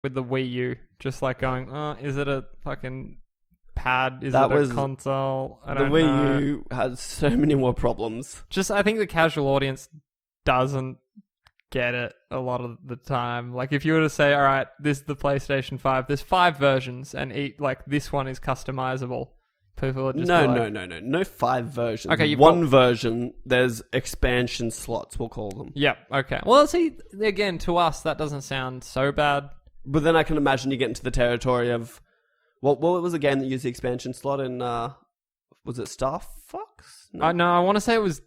with the Wii U, just like going, oh, is it a fucking pad? Is it a console? I don't know. The Wii U has so many more problems. Just, I think the casual audience doesn't get it a lot of the time. Like, if you were to say, all right, this is the PlayStation 5, there's 5 versions, and like this one is customizable. People are just no 5 versions. Okay, one version, there's expansion slots, we'll call them. Yep, okay. Well, see, again, to us, that doesn't sound so bad. But then I can imagine you get into the territory of... What was the game that used the expansion slot in... was it Star Fox? No, I want to say it was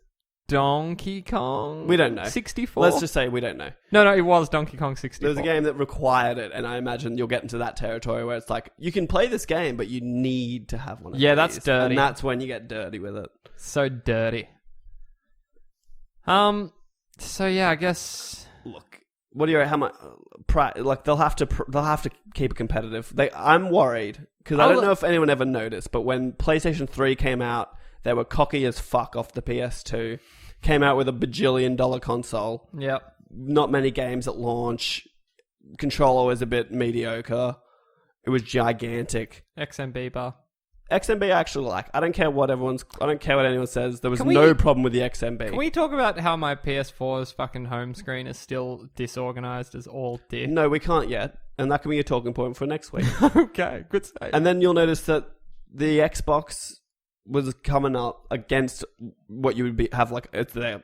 Donkey Kong. We don't know. 64? Let's just say we don't know. No, it was Donkey Kong 64. There was a game that required it, and I imagine you'll get into that territory where it's like, you can play this game, but you need to have one of these. Yeah, that's dirty. And that's when you get dirty with it. So dirty. So yeah, I guess... Look, what do you... How much... Like, they'll have to keep it competitive. I'm worried, because I don't know if anyone ever noticed, but when PlayStation 3 came out, they were cocky as fuck off the PS2. Came out with a bajillion-dollar console. Yep. Not many games at launch. Controller was a bit mediocre. It was gigantic. XMB bar. XMB I actually like. I don't care what anyone says. There was no problem with the XMB. Can we talk about how my PS4's fucking home screen is still disorganized as all dick? No, we can't yet. And that can be a talking point for next week. Okay, good say. And then you'll notice that the Xbox was coming up against what you would have like it's their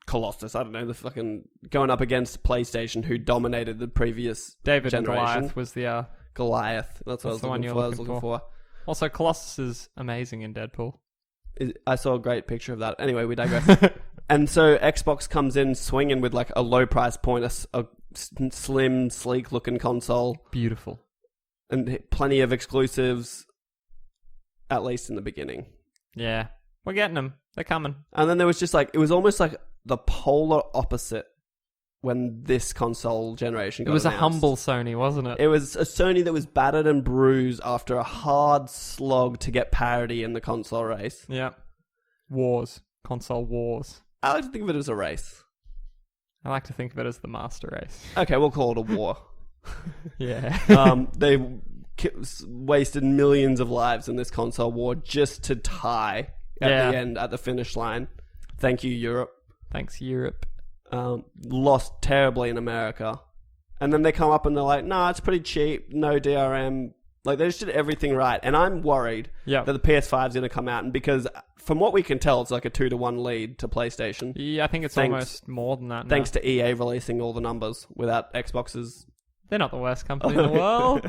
Colossus. I don't know, the fucking going up against PlayStation, who dominated the previous David generation. Goliath was the Goliath. That's what I was looking for. Also, Colossus is amazing in Deadpool. I saw a great picture of that. Anyway, we digress. And so Xbox comes in swinging with like a low price point, a slim, sleek looking console, beautiful, and plenty of exclusives. At least in the beginning. Yeah. We're getting them. They're coming. And then there was just like... It was almost like the polar opposite when this console generation got announced. It was a humble Sony, wasn't it? It was a Sony that was battered and bruised after a hard slog to get parity in the console race. Yeah. Wars. Console wars. I like to think of it as a race. I like to think of it as the master race. Okay, we'll call it a war. Yeah. They... wasted millions of lives in this console war just to tie at the end, at the finish line. Thank you, Europe. Thanks, Europe. Lost terribly in America. And then they come up and they're like, nah, it's pretty cheap, no DRM. Like, they just did everything right. And I'm worried that the PS5 is going to come out. And because from what we can tell, it's like a 2-1 lead to PlayStation. Yeah, I think it's almost more than that now. Thanks to EA releasing all the numbers without Xbox's... They're not the worst company in the world.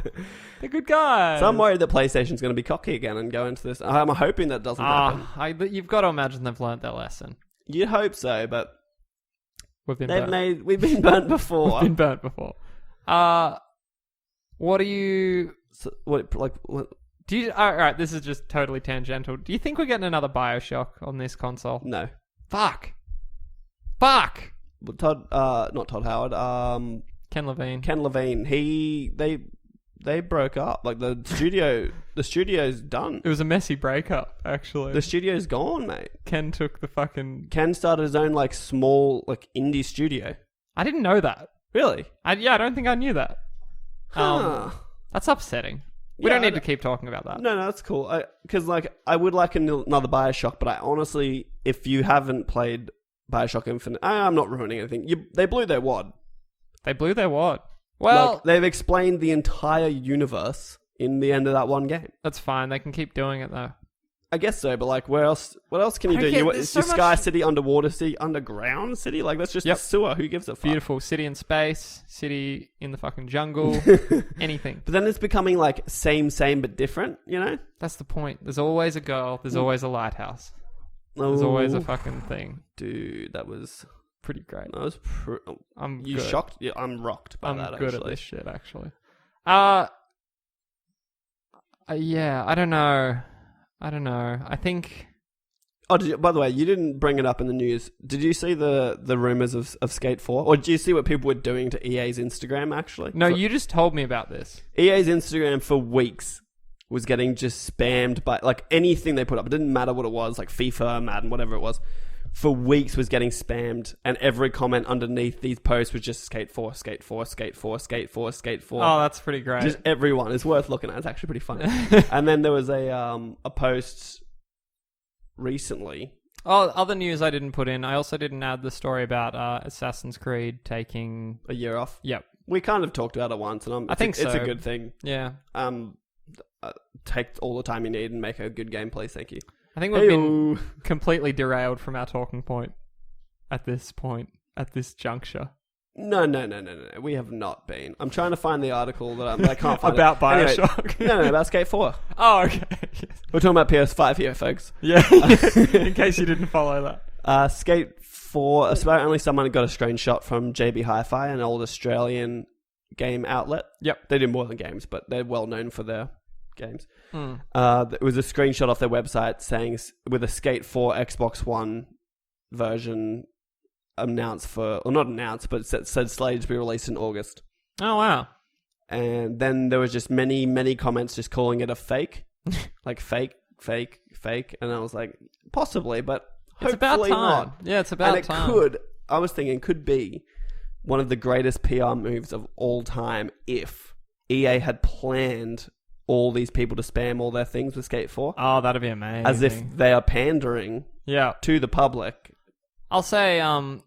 They're good guys. So I'm worried that PlayStation's going to be cocky again and go into this. I'm hoping that doesn't happen. You've got to imagine they've learnt their lesson. You'd hope so, but we've been burnt. We've been burnt before. We've been burnt before. What do you... So, what? Do you... All right, this is just totally tangential. Do you think we're getting another BioShock on this console? No. Fuck. Well, not Todd Howard. Ken Levine. They broke up. Like the studio's done. It was a messy breakup, actually. The studio's gone, mate. Ken took the fucking... Ken started his own like small like indie studio. I didn't know that. Really? I don't think I knew that. Huh. That's upsetting. We don't need to keep talking about that. No, that's cool. Because like I would like another BioShock, but I honestly, if you haven't played BioShock Infinite, I'm not ruining anything. They blew their wad. They blew their wad. Well, like, they've explained the entire universe in the end of that one game. That's fine. They can keep doing it though. I guess so, but like, what else can you do? It's your Sky City, underwater city, underground city. Like that's just a sewer. Who gives a fuck? Beautiful city in space, city in the fucking jungle, anything. But then it's becoming like same but different. You know? That's the point. There's always a girl. There's always a lighthouse. There's always a fucking thing. Dude, that was pretty great. That was. I'm you good. Shocked? Yeah, I'm rocked by that. I'm good actually. at this shit. Actually. Yeah. I don't know. I think... Oh, by the way, you didn't bring it up in the news. Did you see the rumours of Skate 4? Or did you see what people were doing to EA's Instagram, actually? No, you just told me about this. EA's Instagram for weeks was getting just spammed by... Like, anything they put up. It didn't matter what it was. Like FIFA, Madden, whatever it was. for weeks was getting spammed, and every comment underneath these posts was just Skate 4, Skate 4, Skate 4, Skate 4, Skate 4. Oh, that's pretty great. Just everyone. It's worth looking at. It's actually pretty funny. And then there was a post recently. Oh, other news I didn't put in. I also didn't add the story about Assassin's Creed taking A year off. Yep. We kind of talked about it once, and I think it's so. a good thing. Yeah. Take all the time you need and make a good game, please. Thank you. I think we've been completely derailed from our talking point at this juncture. No. We have not been. I'm trying to find the article that I can't find. About Bioshock. Anyway, no, about Skate 4. Oh, okay. Yes. We're talking about PS5 here, folks. Yeah. In case you didn't follow that. Skate 4. Apparently, someone got a screenshot from JB Hi-Fi, an old Australian game outlet. Yep. They do more than games, but they're well known for their games. Mm. It was a screenshot off their website saying with a Skate 4 Xbox One version announced but said slated to be released in August. Oh, wow. And then there was just many comments just calling it a fake. Like fake. And I was like, possibly, but it's about time. Not. Yeah, it's about time. I was thinking, could be one of the greatest PR moves of all time if EA had planned all these people to spam all their things with Skate 4. Oh, that'd be amazing. As if they are pandering to the public. I'll say,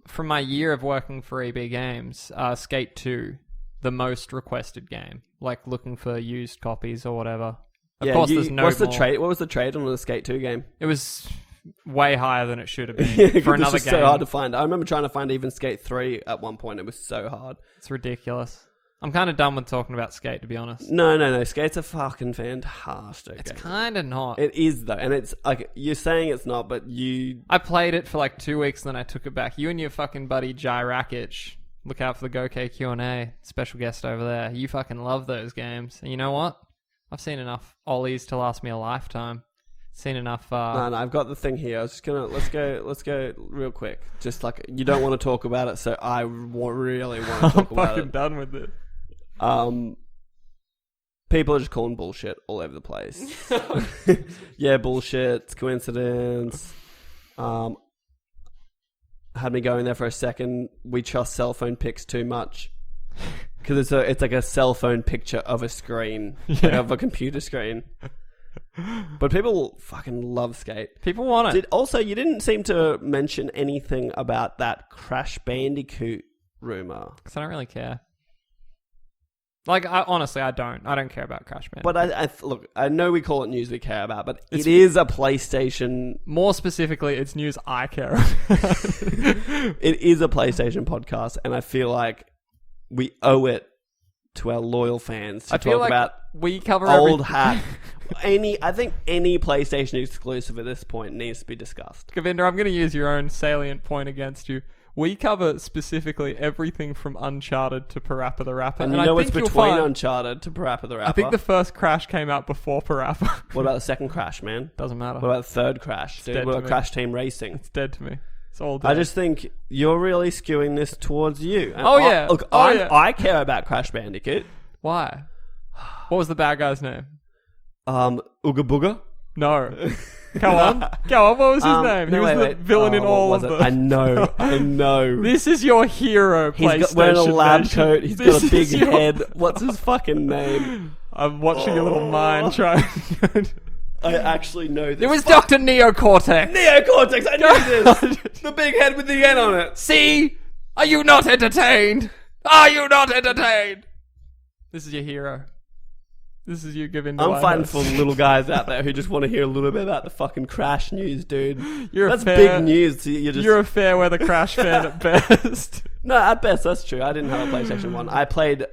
from my year of working for EB Games, Skate 2, the most requested game. Like, looking for used copies or whatever. Of course, there's no What more. was the trade on the Skate 2 game? It was way higher than it should have been for another game. So hard to find. I remember trying to find even Skate 3 at one point. It was so hard. It's ridiculous. I'm kind of done with talking about Skate, to be honest. No. Skate's a fucking fantastic game. It's kind of not. It is, though. And it's like, you're saying it's not, but I played it for like 2 weeks, and then I took it back. You and your fucking buddy, Jai Rakic. Look out for the GoK Q&A. Special guest over there. You fucking love those games. And you know what? I've seen enough ollies to last me a lifetime. Seen enough... No, I've got the thing here. I was just gonna... Let's go real quick. Just like, you don't want to talk about it, so I really want to talk about it. I'm fucking done with it. People are just calling bullshit all over the place. Yeah, bullshit. It's coincidence. Had me going there for a second. We trust cell phone pics too much because it's like a cell phone picture of a screen, like of a computer screen. But people fucking love Skate. People want it. Also, you didn't seem to mention anything about that Crash Bandicoot rumor. Because I don't really care. Like, honestly, I don't care about Crash Bandicoot. But look, I know we call it news we care about, but it is a PlayStation... More specifically, it's news I care about. It is a PlayStation podcast, and I feel like we owe it to our loyal fans to talk about we cover old hat. I think any PlayStation exclusive at this point needs to be discussed. Govinda, I'm going to use your own salient point against you. We cover specifically everything from Uncharted to PaRappa the Rappa. And you know what's between Uncharted to PaRappa the Rappa? I think the first Crash came out before PaRappa. What about the second Crash, man? Doesn't matter. What about the third Crash? What about Crash Team Racing? It's dead to me. It's all dead. I just think you're really skewing this towards you. And I care about Crash Bandicoot. Why? What was the bad guy's name? Ooga Booga? No. Go on. What was his name? He was the villain in all of them. I know. This is your hero, PlayStation. He's wearing a lab coat. He's got a big head. What's his fucking name? I'm watching your little mind try. I actually know this. It was Dr. Neocortex. Neocortex, I knew this. The big head with the N on it. See? Are you not entertained? This is your hero. This is you giving. I'm fighting for little guys out there who just want to hear a little bit about the fucking Crash news, dude. That's big news. You're a fair weather Crash fan at best. No, at best that's true. I didn't have a PlayStation 1. I played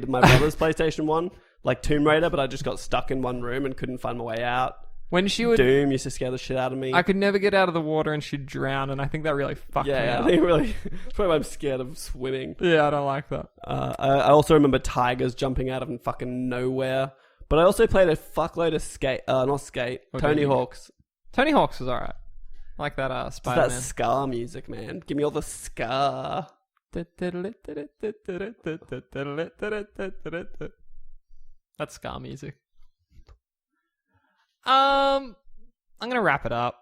my brother's PlayStation 1, like Tomb Raider, but I just got stuck in one room and couldn't find my way out. When she would Doom used to scare the shit out of me. I could never get out of the water and she'd drown, and I think that really fucked me up. I think that's probably why I'm scared of swimming. Yeah, I don't like that. I also remember tigers jumping out of fucking nowhere. But I also played a fuckload of Tony Hawk's. Tony Hawk's was alright. I like that Spider-Man. It's that ska music, man. Give me all the ska. That's ska music. I'm gonna wrap it up.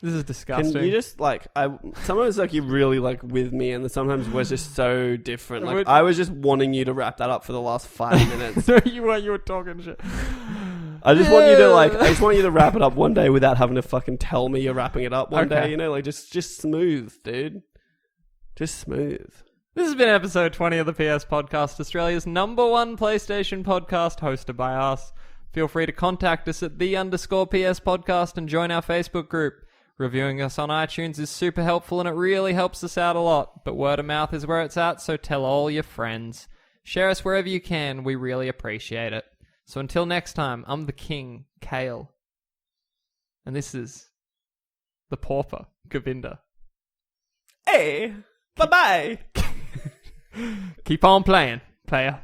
This is disgusting. Can you just sometimes you're really with me, and sometimes we're just so different. I was just wanting you to wrap that up for the last 5 minutes. No, you were talking shit. I just want you to I just want you to wrap it up one day without having to fucking tell me you're wrapping it up one day. You know, just smooth, dude. Just smooth. This has been episode 20 of the PS Podcast, Australia's #1 PlayStation podcast, hosted by us. Feel free to contact us at _PS Podcast and join our Facebook group. Reviewing us on iTunes is super helpful and it really helps us out a lot, but word of mouth is where it's at, so tell all your friends. Share us wherever you can, we really appreciate it. So until next time, I'm the King, Kale. And this is the Pauper, Govinda. Hey, bye-bye. Keep on playing, player.